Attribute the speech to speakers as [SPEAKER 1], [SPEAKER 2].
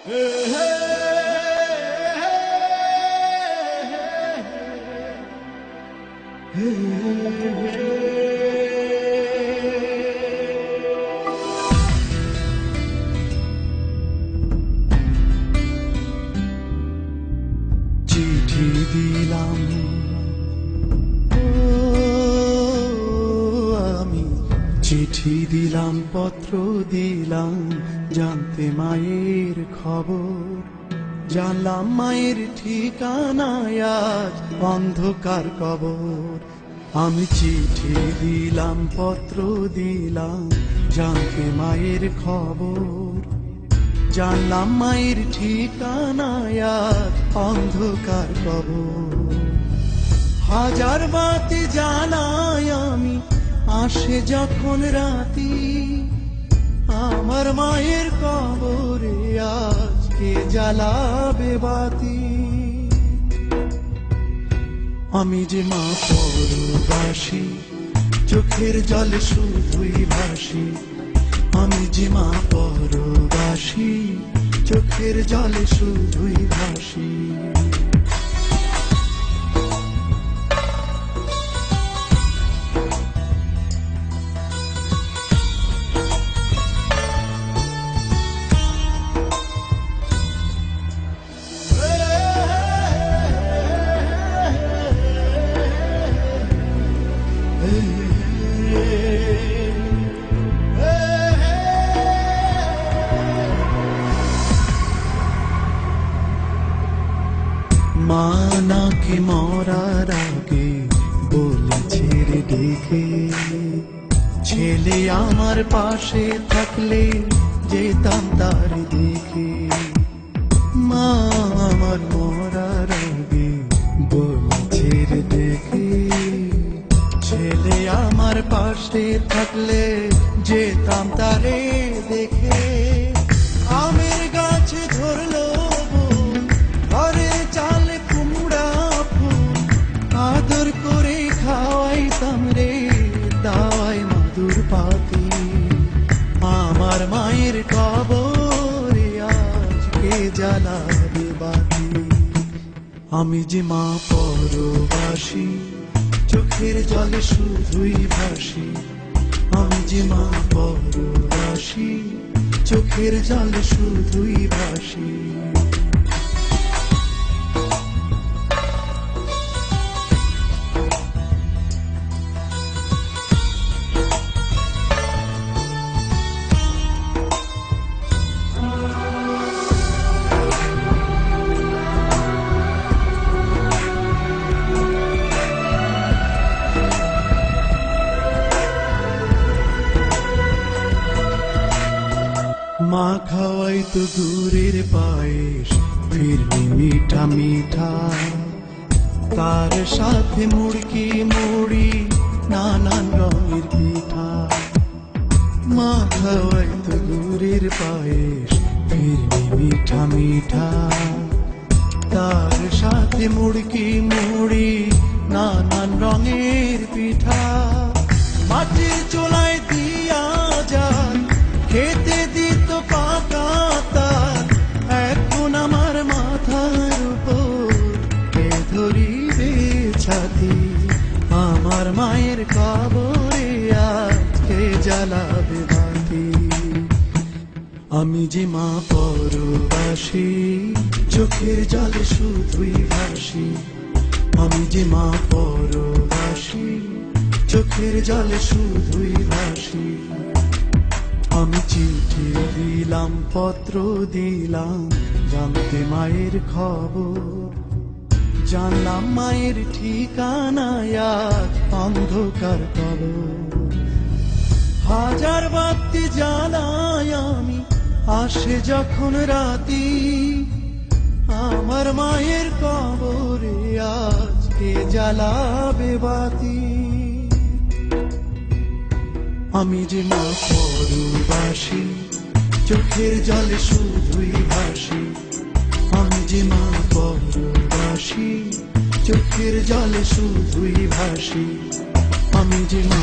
[SPEAKER 1] চিঠি দিলাম আমি, চিঠি দিলাম পত্র দিলাম, জানতে মায়ের খবর। জানলাম মায়ের ঠিকানায় আজ অন্ধকার কবর। আমি চিঠি দিলাম পত্র দিলাম, জানতে মায়ের খবর। জানলাম মায়ের ঠিকানায় আজ অন্ধকার কবর। হাজার বাতি জ্বালাই আমি, আসে যখন রাতি, আমার মায়ের কবরে আজকে জ্বালাবে বাতি। আমি যে মা পরবাসী, চোখের জলে শুধুই ভাসি। আমি যে মা পরবাসী, চোখের জলে শুধুই ভাসি। মা নাকি মরার আগে বলেছে রে দেখে, ছেলে আমার পাশে থাকলে যেতাম তার দেখে। মা আমার মরার আগে বলেছে রে দেখে, ছেলে আমার পাশে থাকলে যেতাম তারে দেখে। আমের গাছে ধরলো ঘরে চালে কুমড়া ফুল, আদর করে খাওয়াইতাম রে দাওয়াই মধুর পাতি। আমার মায়ের কবরে আজকে জ্বালাবে বাতি। আমি যে মা পরবাসী, চোখের জলে শুধুই ভাসি। আমি যে মা পরবাসী, চোখের জলে শুধুই ভাসি। মা খাওয়াই তো গুড়ের পায়েস, ফিরবি মিঠা মিঠা, তার সাথে মুড়কি মুড়ি নানান রঙের পিঠা। মা খাওয়াই তো গুড়ের পায়েস, ফিরবি মিঠা মিঠা, তার সাথে মুড়কি মুড়ি নানান রঙের পিঠা। মাটির চোলায় দিয়া যায় খেতে দিত পাকা তার, এখন আমার মাথার উপর কে ধরিবে ছাতি। আমার মায়ের কবরে আজকে জ্বালাবে বাতি। আমি যে মা পরবাসী, চোখের জলে শুধুই ভাসি। আমি যে মা পরবাসী, চোখের জলে শুধুই ভাসি। আমি চিঠি দিলাম পত্র দিলাম, জানতে মায়ের খবর। জানলাম মায়ের ঠিকানায় আজ অন্ধকার কবর। হাজার বাতি জ্বালাই আমি, আসে যখন রাতি, আমার মায়ের কবরে আজকে জ্বালাবে বাতি। আমি যে মা পরবাসী, চোখের জলে শুধুই ভাসি। আমি যে মা পরবাসী, চোখের জলে শুধুই ভাসি। আমি যে মা